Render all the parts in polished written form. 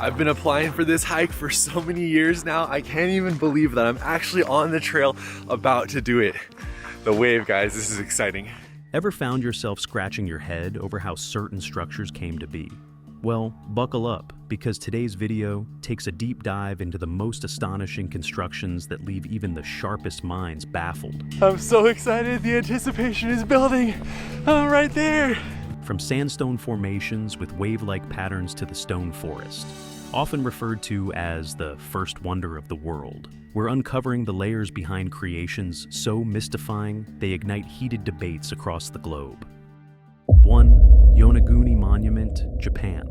I've been applying for this hike for so many years now. I can't even believe that I'm actually on the trail about to do it. The wave, guys, this is exciting. Ever found yourself scratching your head over how certain structures came to be? Well, buckle up, because today's video takes a deep dive into the most astonishing constructions that leave even the sharpest minds baffled. I'm so excited, the anticipation is building. I'm right there. From sandstone formations with wave-like patterns to the stone forest, often referred to as the first wonder of the world, we're uncovering the layers behind creations so mystifying they ignite heated debates across the globe. 1. Yonaguni Monument, Japan.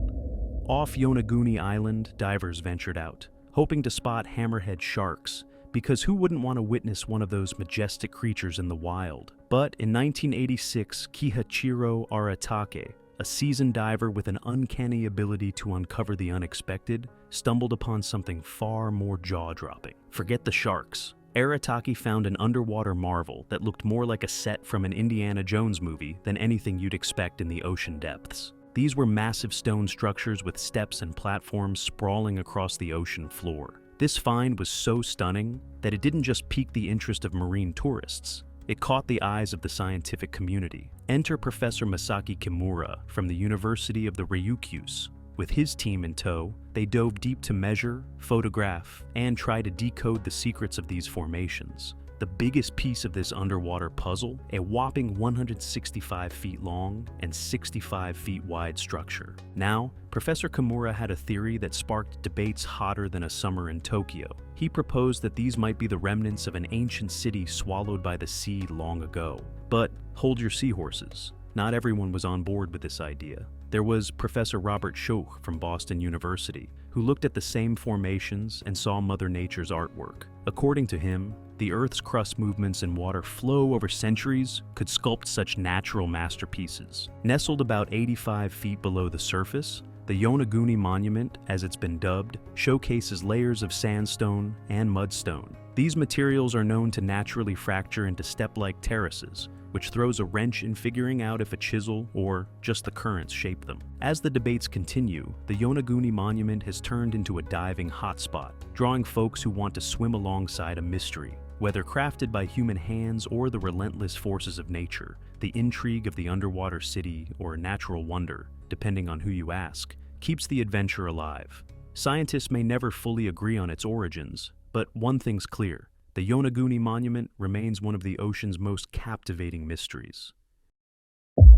Off Yonaguni Island, divers ventured out, hoping to spot hammerhead sharks, because who wouldn't want to witness one of those majestic creatures in the wild? But in 1986, Kihachiro Aratake, a seasoned diver with an uncanny ability to uncover the unexpected, stumbled upon something far more jaw-dropping. Forget the sharks. Aratake found an underwater marvel that looked more like a set from an Indiana Jones movie than anything you'd expect in the ocean depths. These were massive stone structures with steps and platforms sprawling across the ocean floor. This find was so stunning that it didn't just pique the interest of marine tourists. It caught the eyes of the scientific community. Enter Professor Masaki Kimura from the University of the Ryukyus. With his team in tow, they dove deep to measure, photograph, and try to decode the secrets of these formations. The biggest piece of this underwater puzzle, a whopping 165 feet long and 65 feet wide structure. Now, Professor Kimura had a theory that sparked debates hotter than a summer in Tokyo. He proposed that these might be the remnants of an ancient city swallowed by the sea long ago. But hold your seahorses. Not everyone was on board with this idea. There was Professor Robert Schoch from Boston University, who looked at the same formations and saw Mother Nature's artwork. According to him, the Earth's crust movements and water flow over centuries could sculpt such natural masterpieces. Nestled about 85 feet below the surface, the Yonaguni Monument, as it's been dubbed, showcases layers of sandstone and mudstone. These materials are known to naturally fracture into step-like terraces, which throws a wrench in figuring out if a chisel or just the currents shape them. As the debates continue, the Yonaguni Monument has turned into a diving hotspot, drawing folks who want to swim alongside a mystery. Whether crafted by human hands or the relentless forces of nature, the intrigue of the underwater city or natural wonder, depending on who you ask, keeps the adventure alive. Scientists may never fully agree on its origins, but one thing's clear. The Yonaguni Monument remains one of the ocean's most captivating mysteries.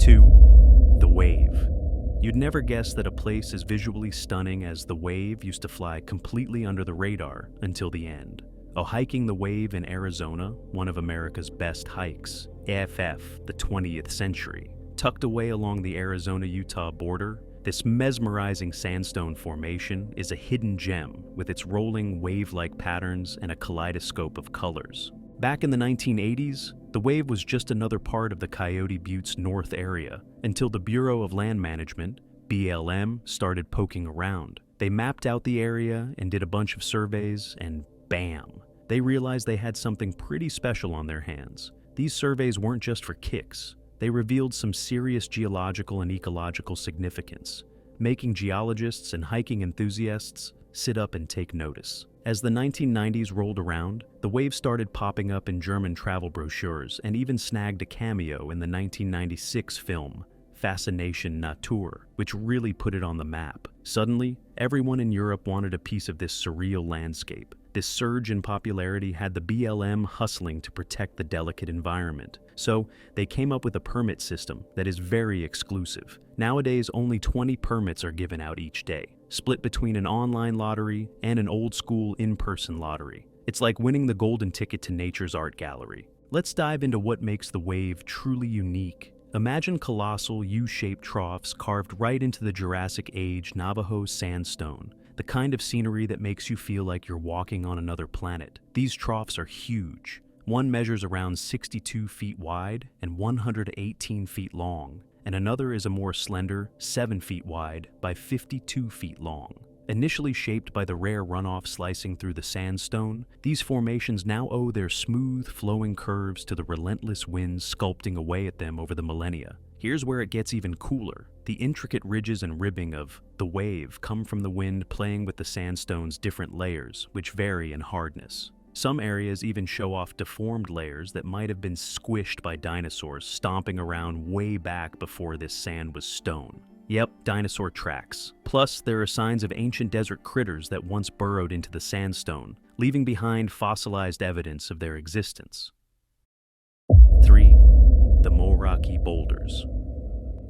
2. The Wave. You'd never guess that a place as visually stunning as the Wave used to fly completely under the radar until the end. Hiking the Wave in Arizona, one of America's best hikes, AFF, the 20th century. Tucked away along the Arizona-Utah border, this mesmerizing sandstone formation is a hidden gem with its rolling wave-like patterns and a kaleidoscope of colors. Back in the 1980s, the Wave was just another part of the Coyote Butte's north area until the Bureau of Land Management, BLM, started poking around. They mapped out the area and did a bunch of surveys, and bam! They realized they had something pretty special on their hands. These surveys weren't just for kicks. They revealed some serious geological and ecological significance, making geologists and hiking enthusiasts sit up and take notice. As the 1990s rolled around, the Wave started popping up in German travel brochures and even snagged a cameo in the 1996 film Fascination Natur, which really put it on the map. Suddenly, everyone in Europe wanted a piece of this surreal landscape. This surge in popularity had the BLM hustling to protect the delicate environment. So, they came up with a permit system that is very exclusive. Nowadays, only 20 permits are given out each day, split between an online lottery and an old-school in-person lottery. It's like winning the golden ticket to nature's art gallery. Let's dive into what makes the Wave truly unique. Imagine colossal U-shaped troughs carved right into the Jurassic Age Navajo sandstone, the kind of scenery that makes you feel like you're walking on another planet. These troughs are huge. One measures around 62 feet wide and 118 feet long, and another is a more slender 7 feet wide by 52 feet long. Initially shaped by the rare runoff slicing through the sandstone, these formations now owe their smooth, flowing curves to the relentless winds sculpting away at them over the millennia. Here's where it gets even cooler. The intricate ridges and ribbing of the wave come from the wind playing with the sandstone's different layers, which vary in hardness. Some areas even show off deformed layers that might have been squished by dinosaurs stomping around way back before this sand was stone. Yep, dinosaur tracks. Plus, there are signs of ancient desert critters that once burrowed into the sandstone, leaving behind fossilized evidence of their existence. 3. The Moeraki Boulders.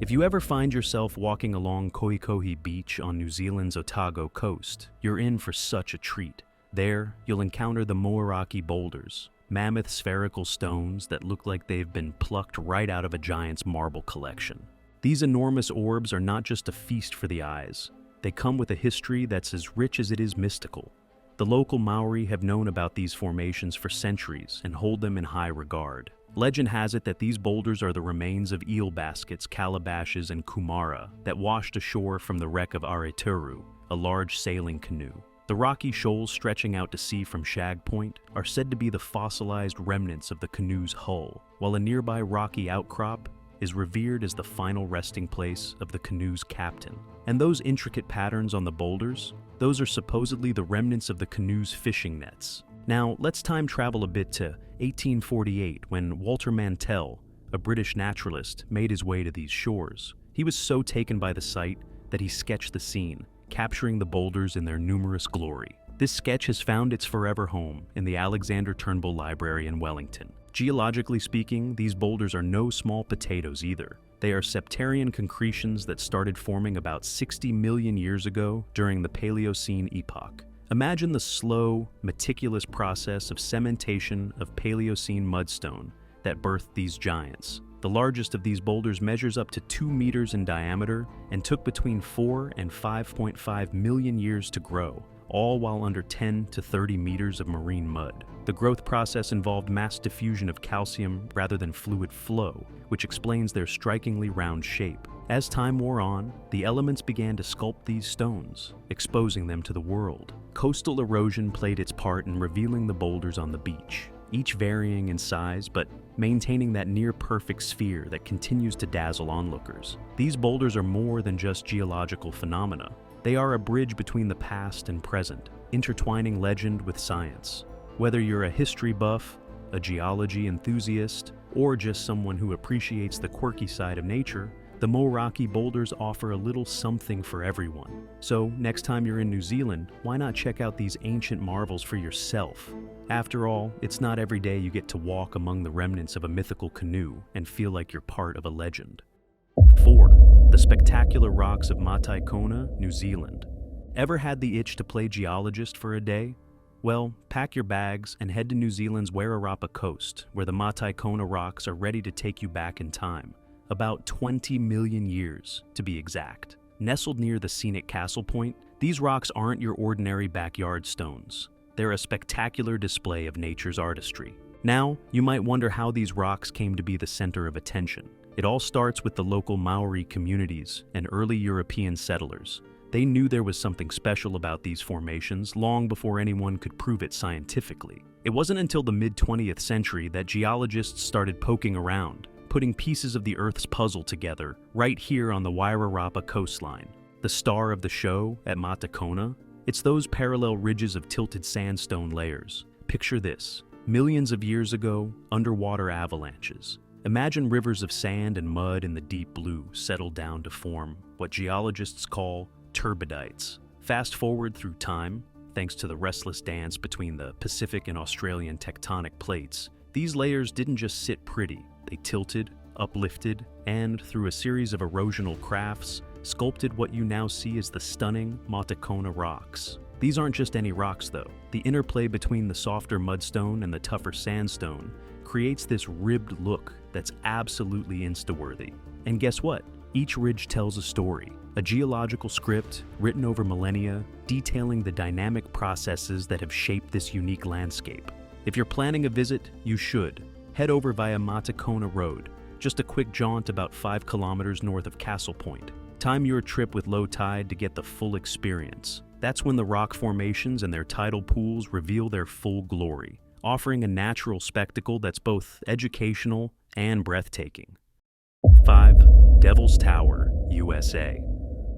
If you ever find yourself walking along Koikohi Beach on New Zealand's Otago coast, you're in for such a treat. There, you'll encounter the Moeraki Boulders, mammoth spherical stones that look like they've been plucked right out of a giant's marble collection. These enormous orbs are not just a feast for the eyes. They come with a history that's as rich as it is mystical. The local Maori have known about these formations for centuries and hold them in high regard. Legend has it that these boulders are the remains of eel baskets, calabashes, and kumara that washed ashore from the wreck of Areturu, a large sailing canoe. The rocky shoals stretching out to sea from Shag Point are said to be the fossilized remnants of the canoe's hull, while a nearby rocky outcrop is revered as the final resting place of the canoe's captain. And those intricate patterns on the boulders, those are supposedly the remnants of the canoe's fishing nets. Now, let's time travel a bit to 1848 when Walter Mantell, a British naturalist, made his way to these shores. He was so taken by the sight that he sketched the scene, capturing the boulders in their numerous glory. This sketch has found its forever home in the Alexander Turnbull Library in Wellington. Geologically speaking, these boulders are no small potatoes either. They are septarian concretions that started forming about 60 million years ago during the Paleocene epoch. Imagine the slow, meticulous process of cementation of Paleocene mudstone that birthed these giants. The largest of these boulders measures up to 2 meters in diameter and took between 4 and 5.5 million years to grow, all while under 10 to 30 meters of marine mud. The growth process involved mass diffusion of calcium rather than fluid flow, which explains their strikingly round shape. As time wore on, the elements began to sculpt these stones, exposing them to the world. Coastal erosion played its part in revealing the boulders on the beach, each varying in size but maintaining that near-perfect sphere that continues to dazzle onlookers. These boulders are more than just geological phenomena. They are a bridge between the past and present, intertwining legend with science. Whether you're a history buff, a geology enthusiast, or just someone who appreciates the quirky side of nature, the Moeraki boulders offer a little something for everyone. So, next time you're in New Zealand, why not check out these ancient marvels for yourself? After all, it's not every day you get to walk among the remnants of a mythical canoe and feel like you're part of a legend. 4. The spectacular rocks of Mataikona, New Zealand. Ever had the itch to play geologist for a day? Well, pack your bags and head to New Zealand's Wairarapa coast, where the Mataikona rocks are ready to take you back in time. About 20 million years, to be exact. Nestled near the scenic Castle Point, these rocks aren't your ordinary backyard stones. They're a spectacular display of nature's artistry. Now, you might wonder how these rocks came to be the center of attention. It all starts with the local Maori communities and early European settlers. They knew there was something special about these formations long before anyone could prove it scientifically. It wasn't until the mid-20th century that geologists started poking around, putting pieces of the Earth's puzzle together right here on the Wairarapa coastline. The star of the show at Matakona? It's those parallel ridges of tilted sandstone layers. Picture this: millions of years ago, underwater avalanches. Imagine rivers of sand and mud in the deep blue settled down to form what geologists call turbidites. Fast forward through time, thanks to the restless dance between the Pacific and Australian tectonic plates, these layers didn't just sit pretty. They tilted, uplifted, and, through a series of erosional crafts, sculpted what you now see as the stunning Matakona rocks. These aren't just any rocks, though. The interplay between the softer mudstone and the tougher sandstone creates this ribbed look that's absolutely Insta-worthy. And guess what? Each ridge tells a story, a geological script written over millennia, detailing the dynamic processes that have shaped this unique landscape. If you're planning a visit, you should. Head over via Matakona Road, just a quick jaunt about 5 kilometers north of Castle Point. Time your trip with low tide to get the full experience. That's when the rock formations and their tidal pools reveal their full glory, offering a natural spectacle that's both educational and breathtaking. 5. Devil's Tower, USA.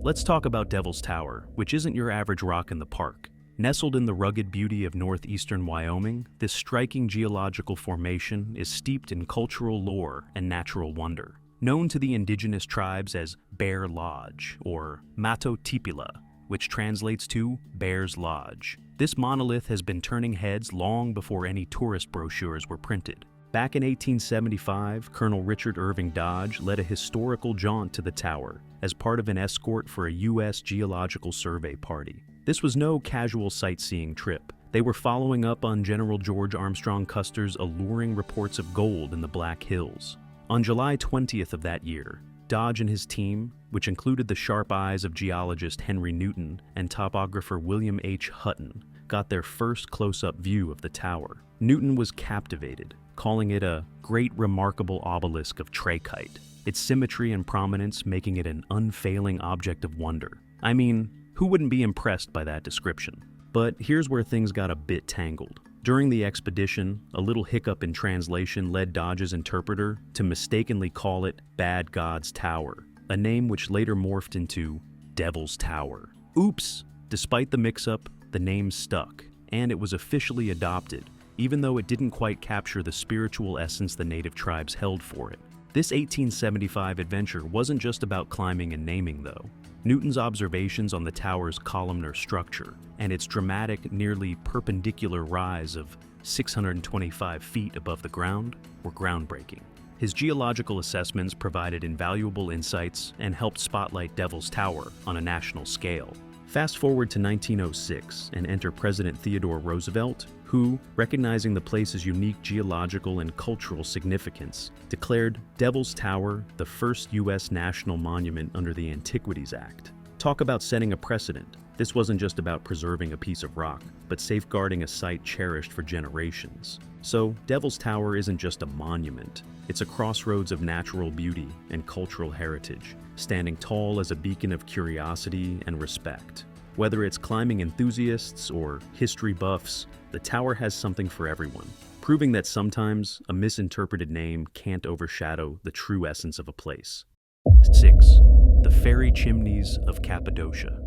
Let's talk about Devil's Tower, which isn't your average rock in the park. Nestled in the rugged beauty of northeastern Wyoming, this striking geological formation is steeped in cultural lore and natural wonder. Known to the indigenous tribes as Bear Lodge, or Matotipila, which translates to Bear's Lodge. This monolith has been turning heads long before any tourist brochures were printed. Back in 1875, Colonel Richard Irving Dodge led a historical jaunt to the tower as part of an escort for a U.S. Geological Survey party. This was no casual sightseeing trip. They were following up on General George Armstrong Custer's alluring reports of gold in the Black Hills. On July 20th of that year, Dodge and his team, which included the sharp eyes of geologist Henry Newton and topographer William H. Hutton, got their first close-up view of the tower. Newton was captivated, calling it a great remarkable obelisk of trachyte, its symmetry and prominence making it an unfailing object of wonder. I mean, who wouldn't be impressed by that description? But here's where things got a bit tangled. During the expedition, a little hiccup in translation led Dodge's interpreter to mistakenly call it Bad God's Tower, a name which later morphed into Devil's Tower. Oops! Despite the mix-up, the name stuck, and it was officially adopted, even though it didn't quite capture the spiritual essence the native tribes held for it. This 1875 adventure wasn't just about climbing and naming, though. Newton's observations on the tower's columnar structure and its dramatic, nearly perpendicular rise of 625 feet above the ground were groundbreaking. His geological assessments provided invaluable insights and helped spotlight Devil's Tower on a national scale. Fast forward to 1906 and enter President Theodore Roosevelt, who, recognizing the place's unique geological and cultural significance, declared Devil's Tower the first U.S. national monument under the Antiquities Act. Talk about setting a precedent. This wasn't just about preserving a piece of rock, but safeguarding a site cherished for generations. So, Devil's Tower isn't just a monument. It's a crossroads of natural beauty and cultural heritage, standing tall as a beacon of curiosity and respect. Whether it's climbing enthusiasts or history buffs, the tower has something for everyone, proving that sometimes a misinterpreted name can't overshadow the true essence of a place. 6. The Fairy Chimneys of Cappadocia.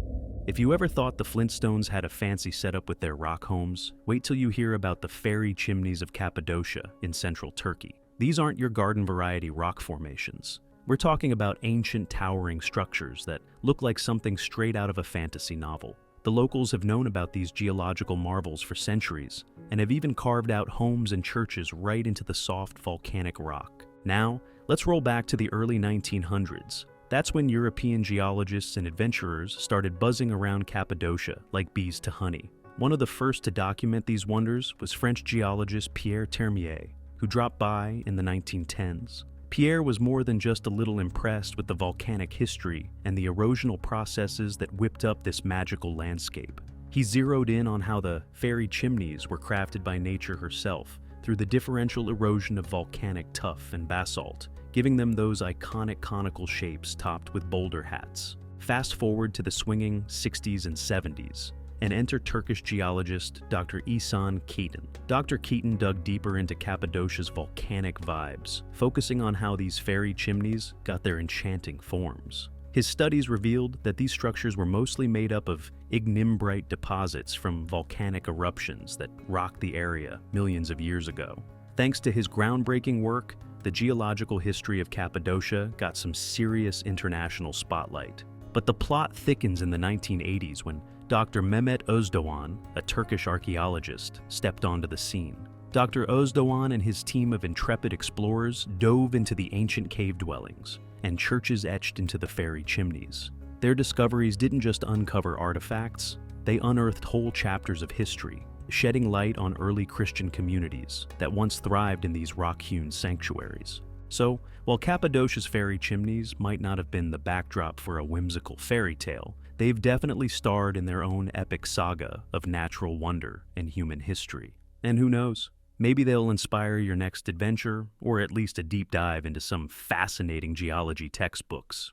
If you ever thought the Flintstones had a fancy setup with their rock homes, wait till you hear about the Fairy Chimneys of Cappadocia in central Turkey. These aren't your garden variety rock formations. We're talking about ancient towering structures that look like something straight out of a fantasy novel. The locals have known about these geological marvels for centuries and have even carved out homes and churches right into the soft volcanic rock. Now, let's roll back to the early 1900s. That's when European geologists and adventurers started buzzing around Cappadocia like bees to honey. One of the first to document these wonders was French geologist Pierre Termier, who dropped by in the 1910s. Pierre was more than just a little impressed with the volcanic history and the erosional processes that whipped up this magical landscape. He zeroed in on how the fairy chimneys were crafted by nature herself through the differential erosion of volcanic tuff and basalt, giving them those iconic conical shapes topped with boulder hats. Fast forward to the swinging 60s and 70s, and enter Turkish geologist Dr. Ihsan Keaton. Dr. Keaton dug deeper into Cappadocia's volcanic vibes, focusing on how these fairy chimneys got their enchanting forms. His studies revealed that these structures were mostly made up of ignimbrite deposits from volcanic eruptions that rocked the area millions of years ago. Thanks to his groundbreaking work, the geological history of Cappadocia got some serious international spotlight. But the plot thickens in the 1980s when Dr. Mehmet Özdoğan, a Turkish archaeologist, stepped onto the scene. Dr. Özdoğan and his team of intrepid explorers dove into the ancient cave dwellings and churches etched into the fairy chimneys. Their discoveries didn't just uncover artifacts, they unearthed whole chapters of history, shedding light on early Christian communities that once thrived in these rock-hewn sanctuaries. So, while Cappadocia's fairy chimneys might not have been the backdrop for a whimsical fairy tale, they've definitely starred in their own epic saga of natural wonder and human history. And who knows, maybe they'll inspire your next adventure, or at least a deep dive into some fascinating geology textbooks.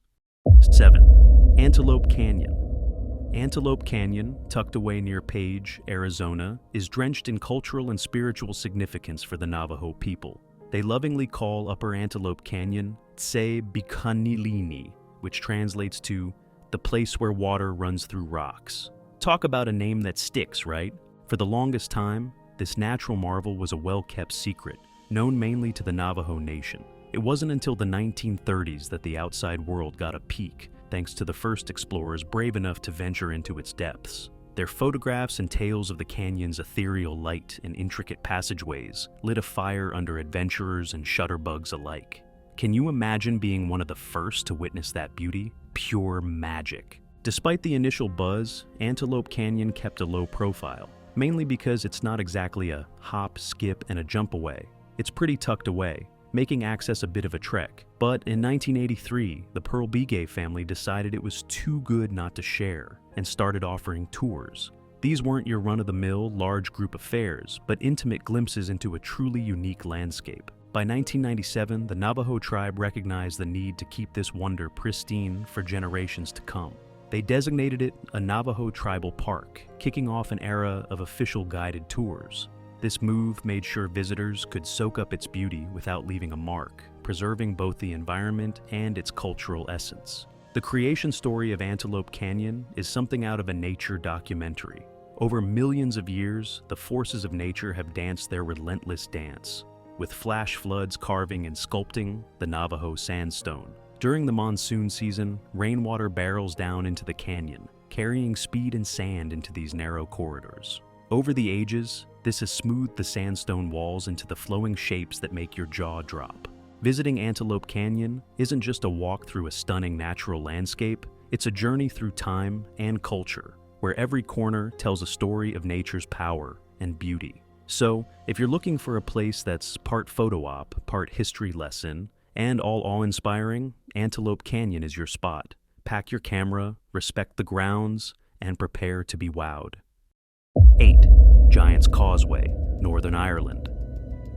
7. Antelope Canyon. Antelope Canyon, tucked away near Page, Arizona, is drenched in cultural and spiritual significance for the Navajo people. They lovingly call Upper Antelope Canyon Tse Bikanilini, which translates to the place where water runs through rocks. Talk about a name that sticks, right? For the longest time, this natural marvel was a well-kept secret, known mainly to the Navajo Nation. It wasn't until the 1930s that the outside world got a peek, thanks to the first explorers brave enough to venture into its depths. Their photographs and tales of the canyon's ethereal light and intricate passageways lit a fire under adventurers and shutterbugs alike. Can you imagine being one of the first to witness that beauty? Pure magic. Despite the initial buzz, Antelope Canyon kept a low profile, mainly because it's not exactly a hop, skip, and a jump away. It's pretty tucked away, making access a bit of a trek. But in 1983, the Pearl Begay family decided it was too good not to share and started offering tours. These weren't your run-of-the-mill large group affairs, but intimate glimpses into a truly unique landscape. By 1997, the Navajo tribe recognized the need to keep this wonder pristine for generations to come. They designated it a Navajo Tribal Park, kicking off an era of official guided tours. This move made sure visitors could soak up its beauty without leaving a mark, preserving both the environment and its cultural essence. The creation story of Antelope Canyon is something out of a nature documentary. Over millions of years, the forces of nature have danced their relentless dance, with flash floods carving and sculpting the Navajo sandstone. During the monsoon season, rainwater barrels down into the canyon, carrying speed and sand into these narrow corridors. Over the ages, this has smoothed the sandstone walls into the flowing shapes that make your jaw drop. Visiting Antelope Canyon isn't just a walk through a stunning natural landscape, it's a journey through time and culture, where every corner tells a story of nature's power and beauty. So, if you're looking for a place that's part photo op, part history lesson, and all awe-inspiring, Antelope Canyon is your spot. Pack your camera, respect the grounds, and prepare to be wowed. 8. Giant's Causeway, Northern Ireland.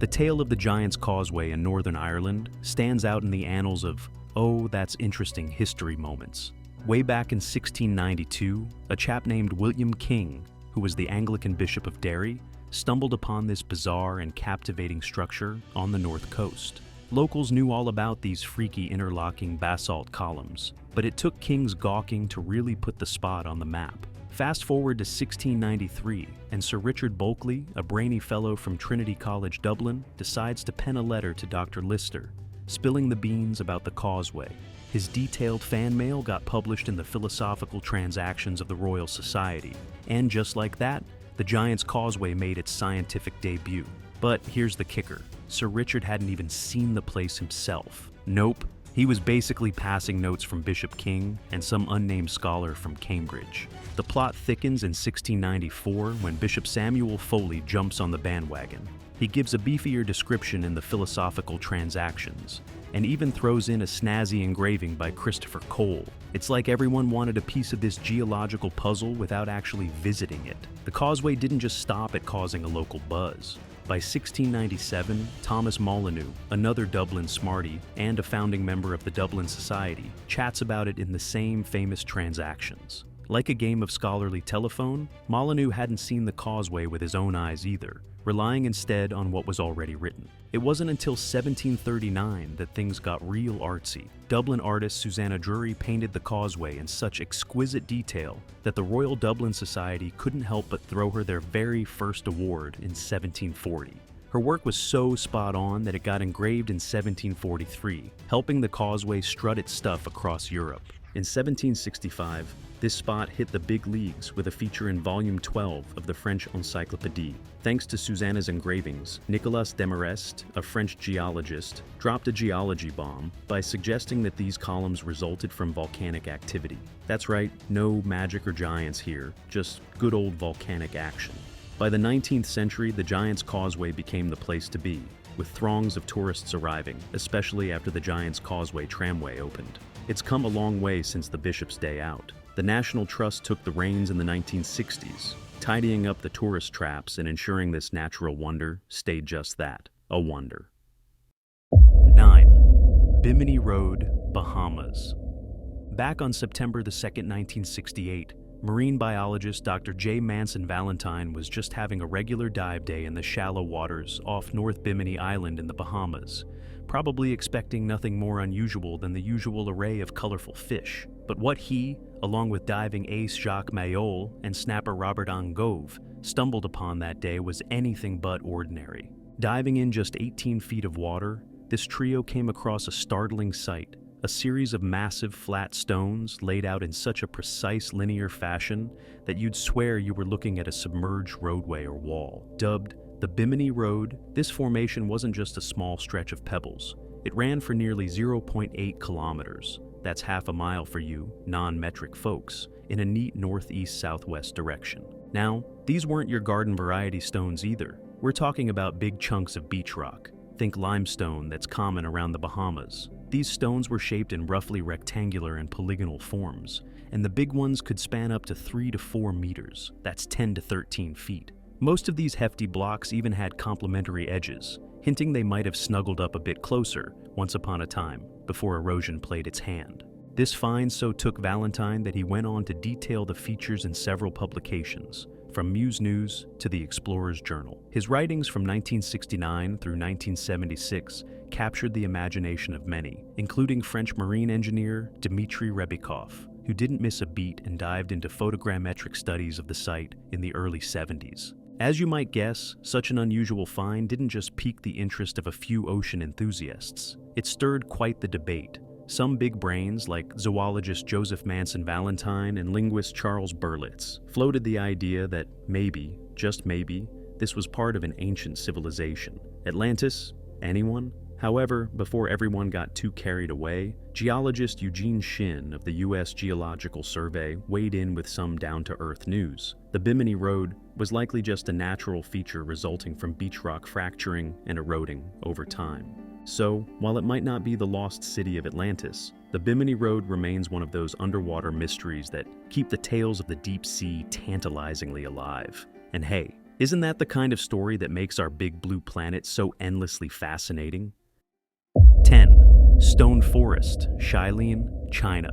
The tale of the Giant's Causeway in Northern Ireland stands out in the annals of, oh, that's interesting history moments. Way back in 1692, a chap named William King, who was the Anglican Bishop of Derry, stumbled upon this bizarre and captivating structure on the north coast. Locals knew all about these freaky interlocking basalt columns, but it took King's gawking to really put the spot on the map. Fast forward to 1693, and Sir Richard Bulkeley, a brainy fellow from Trinity College, Dublin, decides to pen a letter to Dr. Lister, spilling the beans about the causeway. His detailed fan mail got published in the Philosophical Transactions of the Royal Society, and just like that, the Giant's Causeway made its scientific debut. But here's the kicker. Sir Richard hadn't even seen the place himself. Nope, he was basically passing notes from Bishop King and some unnamed scholar from Cambridge. The plot thickens in 1694 when Bishop Samuel Foley jumps on the bandwagon. He gives a beefier description in the Philosophical Transactions, and even throws in a snazzy engraving by Christopher Cole. It's like everyone wanted a piece of this geological puzzle without actually visiting it. The causeway didn't just stop at causing a local buzz. By 1697, Thomas Molyneux, another Dublin smarty and a founding member of the Dublin Society, chats about it in the same famous Transactions. Like a game of scholarly telephone, Molyneux hadn't seen the causeway with his own eyes either, relying instead on what was already written. It wasn't until 1739 that things got real artsy. Dublin artist Susanna Drury painted the causeway in such exquisite detail that the Royal Dublin Society couldn't help but throw her their very first award in 1740. Her work was so spot on that it got engraved in 1743, helping the causeway strut its stuff across Europe. In 1765, this spot hit the big leagues with a feature in Volume 12 of the French Encyclopédie. Thanks to Susanna's engravings, Nicolas Desmarest, a French geologist, dropped a geology bomb by suggesting that these columns resulted from volcanic activity. That's right, no magic or giants here, just good old volcanic action. By the 19th century, the Giant's Causeway became the place to be, with throngs of tourists arriving, especially after the Giant's Causeway tramway opened. It's come a long way since the Bishop's Day Out. The National Trust took the reins in the 1960s, tidying up the tourist traps and ensuring this natural wonder stayed just that, a wonder. 9. Bimini Road, Bahamas. Back on September the 2nd, 1968, marine biologist Dr. J. Manson Valentine was just having a regular dive day in the shallow waters off North Bimini Island in the Bahamas, probably expecting nothing more unusual than the usual array of colorful fish. But what he, along with diving ace Jacques Mayol and snapper Robert Angove, stumbled upon that day was anything but ordinary. Diving in just 18 feet of water, this trio came across a startling sight, a series of massive flat stones laid out in such a precise linear fashion that you'd swear you were looking at a submerged roadway or wall. Dubbed the Bimini Road, this formation wasn't just a small stretch of pebbles. It ran for nearly 0.8 kilometers. That's half a mile for you, non-metric folks, in a neat northeast-southwest direction. Now, these weren't your garden variety stones either. We're talking about big chunks of beach rock. Think limestone that's common around the Bahamas. These stones were shaped in roughly rectangular and polygonal forms, and the big ones could span up to 3 to 4 meters. That's 10 to 13 feet. Most of these hefty blocks even had complementary edges, hinting they might have snuggled up a bit closer once upon a time before erosion played its hand. This find so took Valentine that he went on to detail the features in several publications, from Muse News to the Explorer's Journal. His writings from 1969 through 1976 captured the imagination of many, including French marine engineer Dmitry Rybakov, who didn't miss a beat and dived into photogrammetric studies of the site in the early 70s. As you might guess, such an unusual find didn't just pique the interest of a few ocean enthusiasts. It stirred quite the debate. Some big brains, like zoologist Joseph Manson Valentine and linguist Charles Berlitz, floated the idea that maybe, just maybe, this was part of an ancient civilization. Atlantis? Anyone? However, before everyone got too carried away, geologist Eugene Shin of the U.S. Geological Survey weighed in with some down-to-earth news. The Bimini Road was likely just a natural feature resulting from beach rock fracturing and eroding over time. So, while it might not be the lost city of Atlantis, the Bimini Road remains one of those underwater mysteries that keep the tales of the deep sea tantalizingly alive. And hey, isn't that the kind of story that makes our big blue planet so endlessly fascinating? 10. Stone Forest, Shailin, China.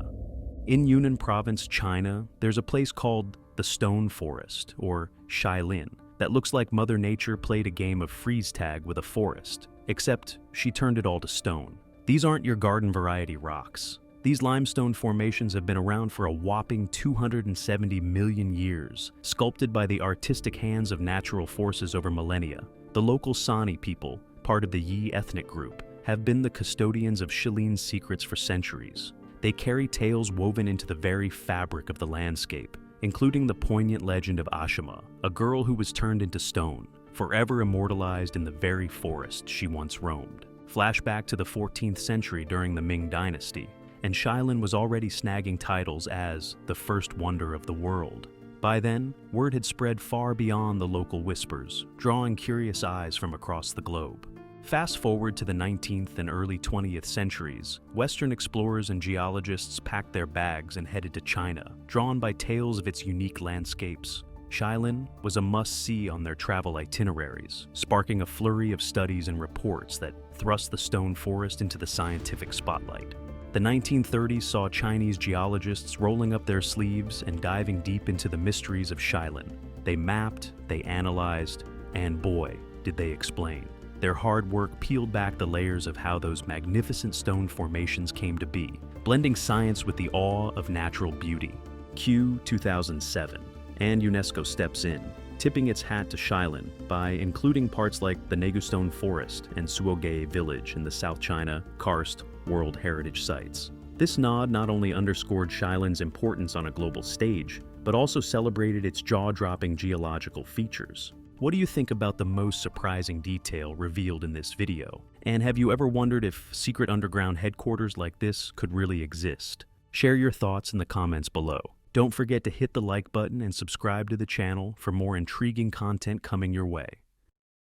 In Yunnan Province, China, there's a place called the Stone Forest, or Shailin, that looks like Mother Nature played a game of freeze tag with a forest, except she turned it all to stone. These aren't your garden variety rocks. These limestone formations have been around for a whopping 270 million years, sculpted by the artistic hands of natural forces over millennia. The local Sani people, part of the Yi ethnic group, have been the custodians of Shailin's secrets for centuries. They carry tales woven into the very fabric of the landscape, including the poignant legend of Ashima, a girl who was turned into stone, forever immortalized in the very forest she once roamed. Flashback to the 14th century during the Ming Dynasty, and Shailin was already snagging titles as the first wonder of the world. By then, word had spread far beyond the local whispers, drawing curious eyes from across the globe. Fast forward to the 19th and early 20th centuries, Western explorers and geologists packed their bags and headed to China, drawn by tales of its unique landscapes. Shailin was a must-see on their travel itineraries, sparking a flurry of studies and reports that thrust the stone forest into the scientific spotlight. The 1930s saw Chinese geologists rolling up their sleeves and diving deep into the mysteries of Shailin. They mapped, they analyzed, and boy, did they explain. Their hard work peeled back the layers of how those magnificent stone formations came to be, blending science with the awe of natural beauty. Q 2007, and UNESCO steps in, tipping its hat to Shailin by including parts like the Negustone Forest and Suogei Village in the South China Karst World Heritage Sites. This nod not only underscored Shailin's importance on a global stage, but also celebrated its jaw-dropping geological features. What do you think about the most surprising detail revealed in this video? And have you ever wondered if secret underground headquarters like this could really exist? Share your thoughts in the comments below. Don't forget to hit the like button and subscribe to the channel for more intriguing content coming your way.